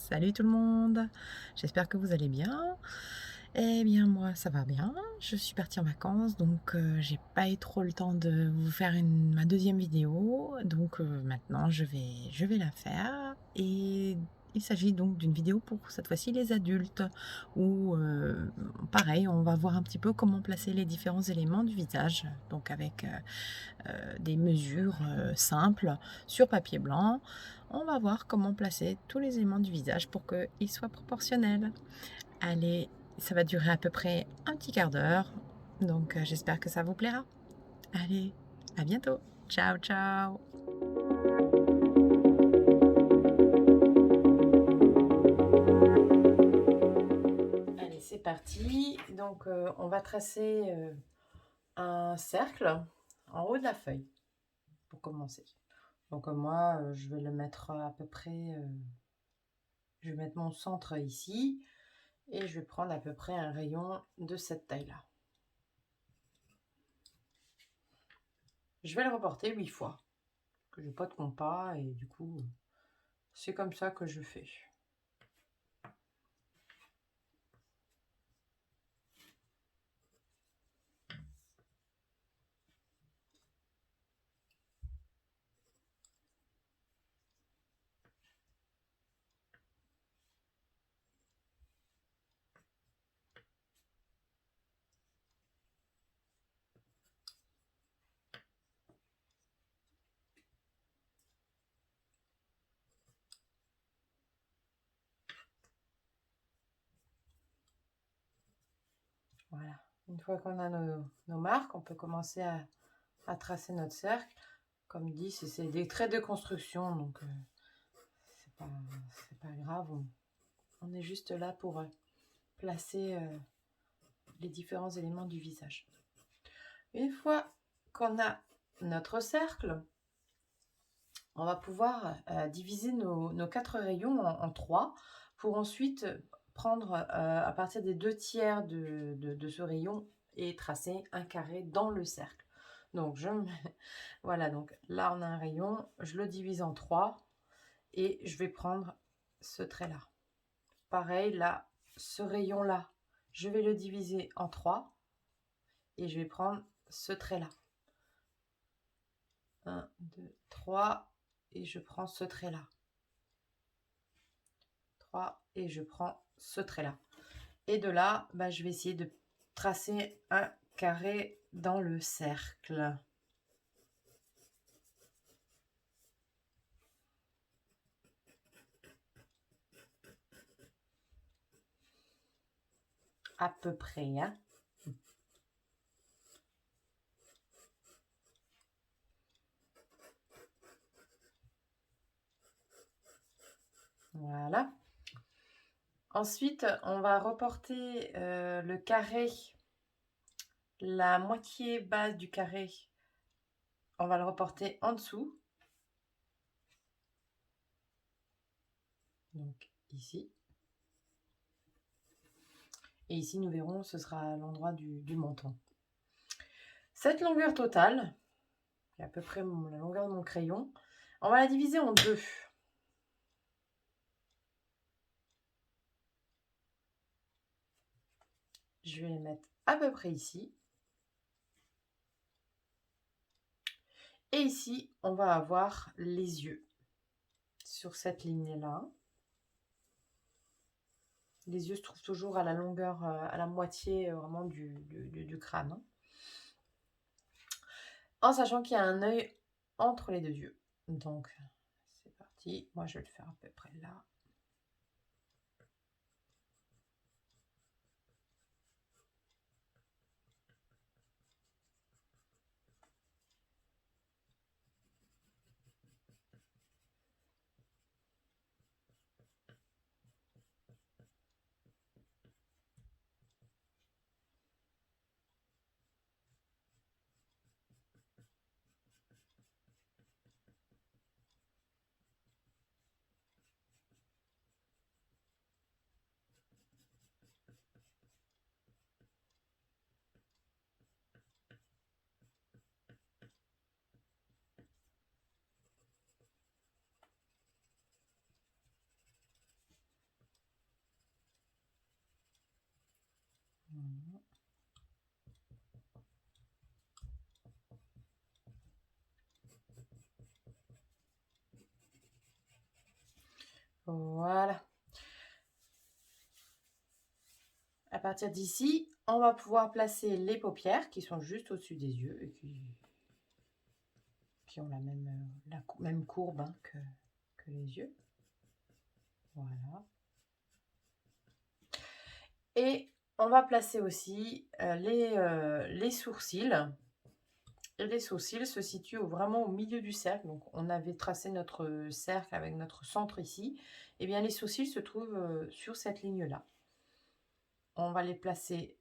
Salut tout le monde, j'espère que vous allez bien. Eh bien moi ça va bien, je suis partie en vacances donc j'ai pas eu trop le temps de vous faire ma deuxième vidéo donc maintenant je vais la faire et il s'agit donc d'une vidéo pour cette fois-ci les adultes où pareil on va voir un petit peu comment placer les différents éléments du visage donc avec des mesures simples sur papier blanc. On va voir comment placer tous les éléments du visage pour qu'ils soient proportionnels. Allez, ça va durer à peu près un petit quart d'heure, donc j'espère que ça vous plaira. Allez, à bientôt. Ciao, ciao. Allez, c'est parti. Donc, on va tracer un cercle en haut de la feuille pour commencer. Donc, moi, je vais le mettre à peu près. Je vais mettre mon centre ici et je vais prendre à peu près un rayon de cette taille-là. Je vais le reporter 8 fois. Que j'ai pas de compas et du coup, c'est comme ça que je fais. Voilà. Une fois qu'on a nos marques, on peut commencer à tracer notre cercle. Comme dit, c'est des traits de construction, donc c'est pas grave. On est juste là pour placer les différents éléments du visage. Une fois qu'on a notre cercle, on va pouvoir diviser nos 4 rayons en 3 pour ensuite prendre à partir des 2 tiers de ce rayon et tracer un carré dans le cercle. Donc, voilà, donc là on a un rayon, je le divise en 3 et je vais prendre ce trait-là. Pareil, là, ce rayon-là, je vais le diviser en 3 et je vais prendre ce trait-là. 1, 2, 3 et je prends ce trait-là. 3 et je prends ce trait-là. Et de là, je vais essayer de tracer un carré dans le cercle. À peu près, hein. Voilà. Ensuite, on va reporter le carré, la moitié basse du carré, on va le reporter en dessous. Donc ici. Et ici, nous verrons, ce sera l'endroit du menton. Cette longueur totale, qui est à peu près la longueur de mon crayon, on va la diviser en 2. Je vais les mettre à peu près ici. Et ici, on va avoir les yeux sur cette ligne-là. Les yeux se trouvent toujours à la longueur, à la moitié vraiment du crâne. En sachant qu'il y a un œil entre les 2 yeux. Donc, c'est parti. Moi, je vais le faire à peu près là. Voilà. À partir d'ici, on va pouvoir placer les paupières qui sont juste au-dessus des yeux et qui ont la même courbe hein, que les yeux. Voilà. Et on va placer aussi les sourcils. Et les sourcils se situent vraiment au milieu du cercle. Donc, on avait tracé notre cercle avec notre centre ici. Et bien, les sourcils se trouvent sur cette ligne-là. On va les placer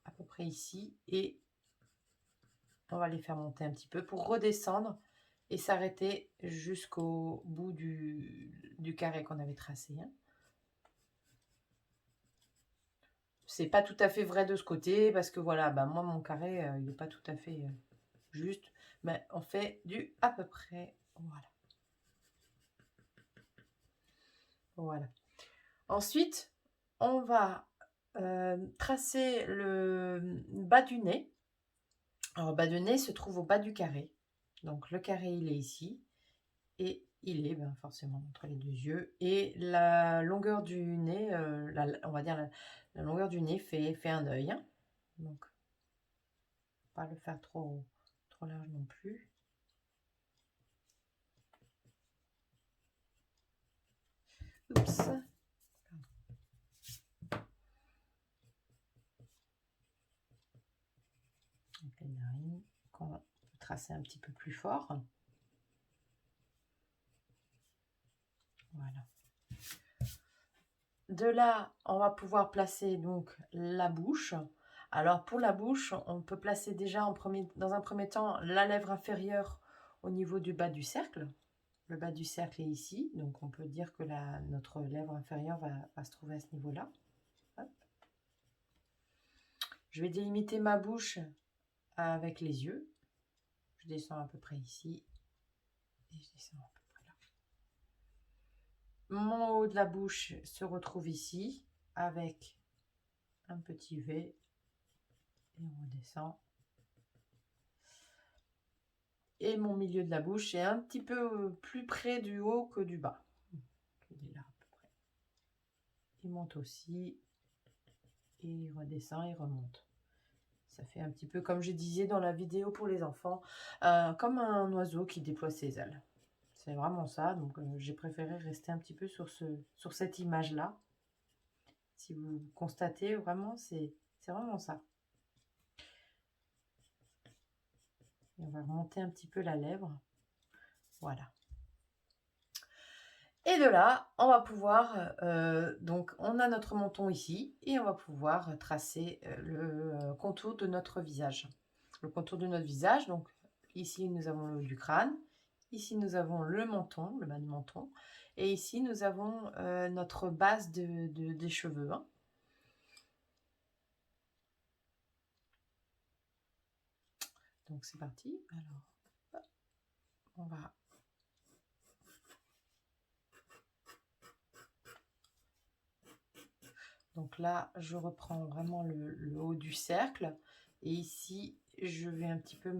à peu près ici. Et on va les faire monter un petit peu pour redescendre et s'arrêter jusqu'au bout du carré qu'on avait tracé. Hein. C'est pas tout à fait vrai de ce côté parce que voilà, bah moi mon carré il n'est pas tout à fait juste, mais on fait du à peu près. Voilà. Voilà. Ensuite, on va tracer le bas du nez. Alors, le bas du nez se trouve au bas du carré. Donc, le carré, il est ici. Et il est forcément entre les deux yeux. Et la longueur du nez, on va dire la longueur du nez fait un œil. Hein. Donc, pas le faire trop large non plus. Oups. Donc, les narines qu'on va tracer un petit peu plus fort. Voilà. De là, on va pouvoir placer donc la bouche. Alors pour la bouche, on peut placer déjà dans un premier temps la lèvre inférieure au niveau du bas du cercle. Le bas du cercle est ici, donc on peut dire que notre lèvre inférieure va se trouver à ce niveau-là. Je vais délimiter ma bouche avec les yeux. Je descends à peu près ici et je descends à peu près là. Mon haut de la bouche se retrouve ici avec un petit V et on redescend. Et mon milieu de la bouche est un petit peu plus près du haut que du bas. Il est là à peu près. Il monte aussi. Et il redescend et remonte. Ça fait un petit peu comme je disais dans la vidéo pour les enfants. Comme un oiseau qui déploie ses ailes. C'est vraiment ça. Donc j'ai préféré rester un petit peu sur cette image-là. Si vous constatez, vraiment, c'est vraiment ça. Et on va remonter un petit peu la lèvre. Voilà. Et de là, on va pouvoir, donc on a notre menton ici, et on va pouvoir tracer le contour de notre visage. Le contour de notre visage, donc ici nous avons le haut du crâne, ici nous avons le menton, le bas du menton, et ici nous avons notre base des cheveux. Hein. Donc c'est parti, alors on va... Donc là, je reprends vraiment le haut du cercle. Et ici, je vais un petit peu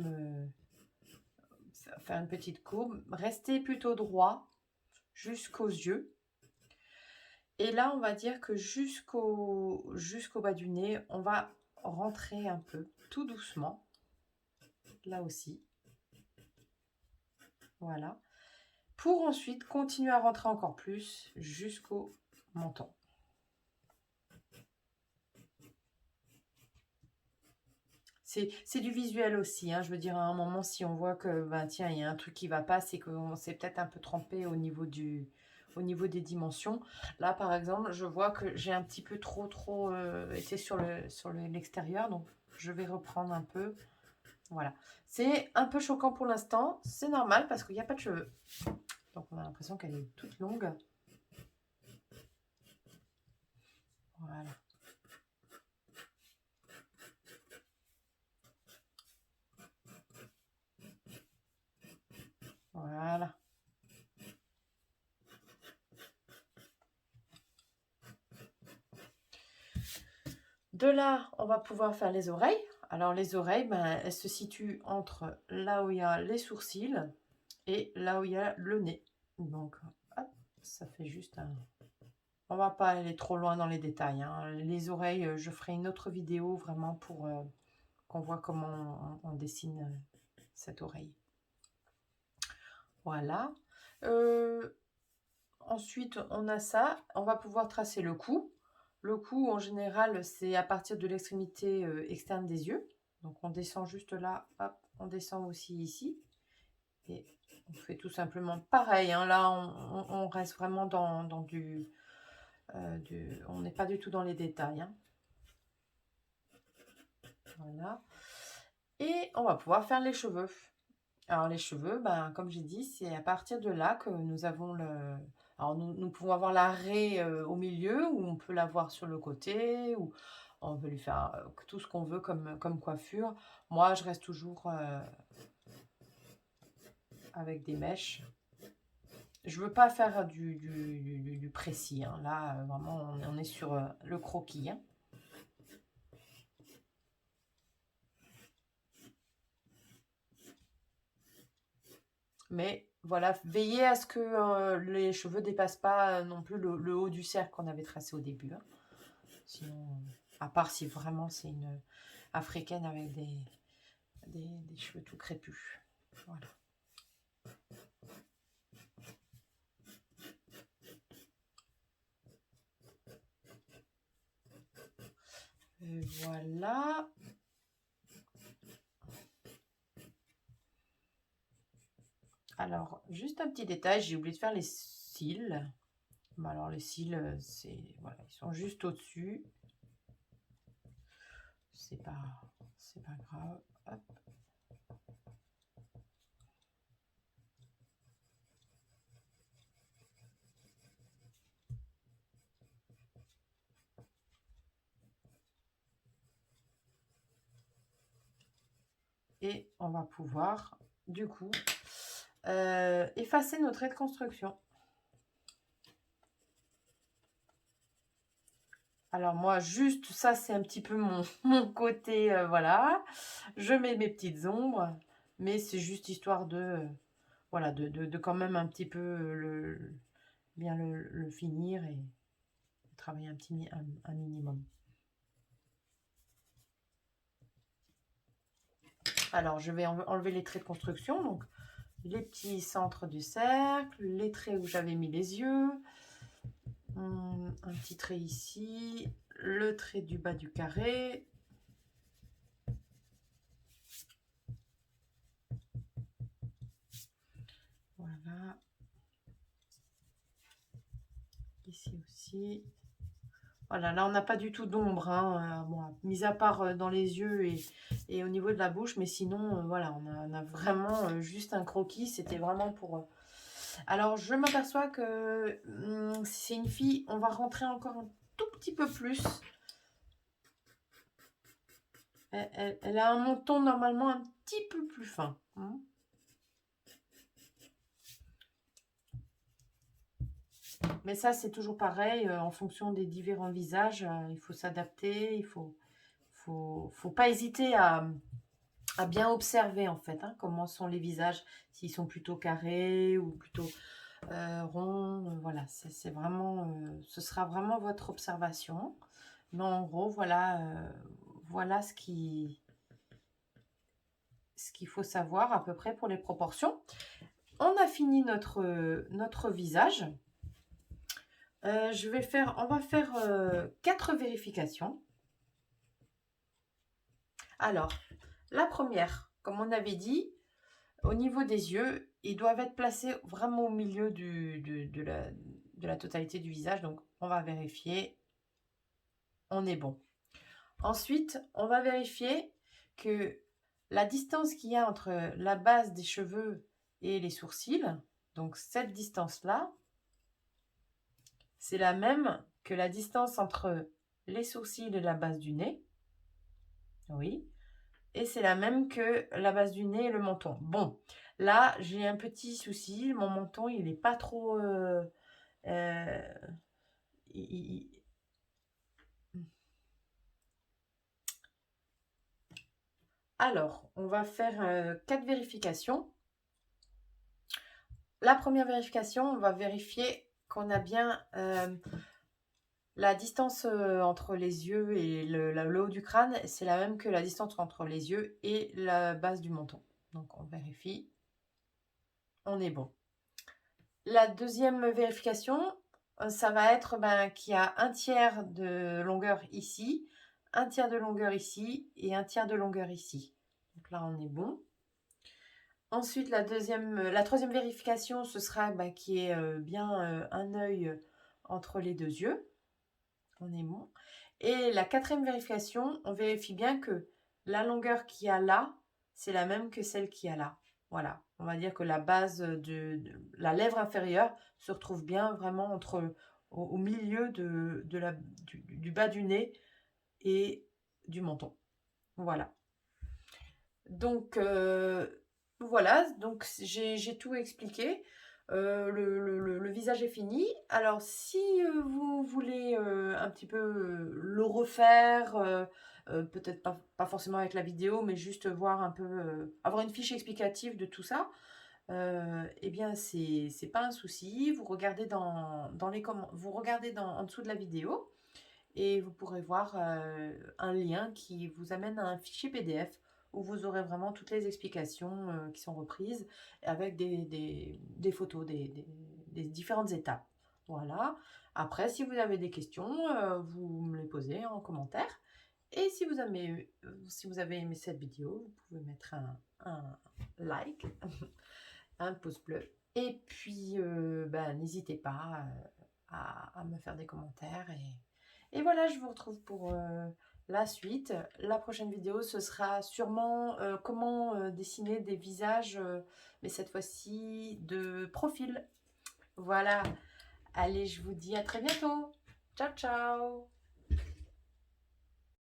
faire une petite courbe. Restez plutôt droit jusqu'aux yeux. Et là, on va dire que jusqu'au bas du nez, on va rentrer un peu, tout doucement. Là aussi. Voilà. Pour ensuite continuer à rentrer encore plus jusqu'au menton. C'est du visuel aussi, hein. Je veux dire, à un moment, si on voit que, tiens, il y a un truc qui va pas, c'est qu'on s'est peut-être un peu trompé au niveau des dimensions. Là, par exemple, je vois que j'ai un petit peu trop été sur l'extérieur, donc je vais reprendre un peu. Voilà. C'est un peu choquant pour l'instant, c'est normal parce qu'il n'y a pas de cheveux. Donc, on a l'impression qu'elle est toute longue. Voilà. Voilà. De là, on va pouvoir faire les oreilles. Alors les oreilles, ben, elles se situent entre là où il y a les sourcils et là où il y a le nez. Donc, hop, ça fait juste un... On va pas aller trop loin dans les détails, hein. Les oreilles, je ferai une autre vidéo vraiment pour qu'on voit comment on dessine cette oreille. Voilà. Ensuite, on a ça. On va pouvoir tracer le cou. Le cou, en général, c'est à partir de l'extrémité externe des yeux. Donc, on descend juste là. Hop, on descend aussi ici. Et on fait tout simplement pareil. Hein. Là, on reste vraiment dans du... on n'est pas du tout dans les détails. Hein. Voilà. Et on va pouvoir faire les cheveux. Alors les cheveux, ben, comme j'ai dit, c'est à partir de là que nous avons le... Alors nous pouvons avoir la raie au milieu, ou on peut l'avoir sur le côté, ou on peut lui faire tout ce qu'on veut comme coiffure. Moi, je reste toujours avec des mèches. Je veux pas faire du précis. Hein. Là, vraiment, on est sur le croquis. Hein. Mais voilà, veillez à ce que les cheveux dépassent pas non plus le haut du cercle qu'on avait tracé au début. Hein. Sinon, à part si vraiment c'est une africaine avec des cheveux tout crépus. Voilà. Et voilà. Alors, juste un petit détail, j'ai oublié de faire les cils. Bon, alors les cils, c'est voilà, ils sont juste au-dessus. C'est pas grave. Hop. Et on va pouvoir, du coup, effacer nos traits de construction. Alors moi, juste ça, c'est un petit peu mon côté, voilà. Je mets mes petites ombres, mais c'est juste histoire de, voilà, de quand même un petit peu bien le finir et travailler un minimum. Alors, je vais enlever les traits de construction, donc les petits centres du cercle, les traits où j'avais mis les yeux, un petit trait ici, le trait du bas du carré. Voilà. Ici aussi. Voilà, là on n'a pas du tout d'ombre, hein, bon, mis à part dans les yeux et au niveau de la bouche, mais sinon, voilà, on a vraiment juste un croquis, c'était vraiment pour... Alors, je m'aperçois que si c'est une fille, on va rentrer encore un tout petit peu plus. Elle a un menton normalement un petit peu plus fin. Hein. Mais ça, c'est toujours pareil, en fonction des différents visages, il faut s'adapter, faut pas hésiter à bien observer en fait, hein, comment sont les visages, s'ils sont plutôt carrés ou plutôt ronds, voilà, c'est vraiment, ce sera vraiment votre observation. Mais en gros, voilà, voilà ce qu'il faut savoir à peu près pour les proportions. On a fini notre visage. On va faire 4 vérifications. Alors, la première, comme on avait dit, au niveau des yeux, ils doivent être placés vraiment au milieu de la totalité du visage. Donc, on va vérifier. On est bon. Ensuite, on va vérifier que la distance qu'il y a entre la base des cheveux et les sourcils, donc cette distance-là, c'est la même que la distance entre les sourcils et la base du nez. Oui. Et c'est la même que la base du nez et le menton. Bon, là, j'ai un petit souci. Mon menton, il n'est pas trop... il- Alors, on va faire 4 vérifications. La première vérification, on va vérifier qu'on a bien la distance entre les yeux et le haut du crâne. C'est la même que la distance entre les yeux et la base du menton. Donc, on vérifie. On est bon. La deuxième vérification, ça va être qu'il y a un tiers de longueur ici, un tiers de longueur ici et un tiers de longueur ici. Donc là, on est bon. Ensuite, la troisième vérification, ce sera qu'il y ait bien un œil entre les deux yeux. On est bon. Et la quatrième vérification, on vérifie bien que la longueur qu'il y a là, c'est la même que celle qu'il y a là. Voilà, on va dire que la base de la lèvre inférieure se retrouve bien vraiment au milieu du bas du nez et du menton. Voilà. Donc, voilà, donc j'ai tout expliqué. Le visage est fini. Alors, si vous voulez un petit peu le refaire, peut-être pas forcément avec la vidéo, mais juste voir un peu, avoir une fiche explicative de tout ça, eh bien, c'est pas un souci. Vous regardez vous regardez en dessous de la vidéo et vous pourrez voir un lien qui vous amène à un fichier PDF où vous aurez vraiment toutes les explications qui sont reprises avec des photos des différentes étapes. Voilà. Après, si vous avez des questions, vous me les posez en commentaire. Et si vous avez aimé cette vidéo, vous pouvez mettre un like, un pouce bleu. Et puis, n'hésitez pas à me faire des commentaires. Et voilà, je vous retrouve pour la suite. La prochaine vidéo, ce sera sûrement comment dessiner des visages, mais cette fois-ci de profil. Voilà. Allez, je vous dis à très bientôt. Ciao, ciao.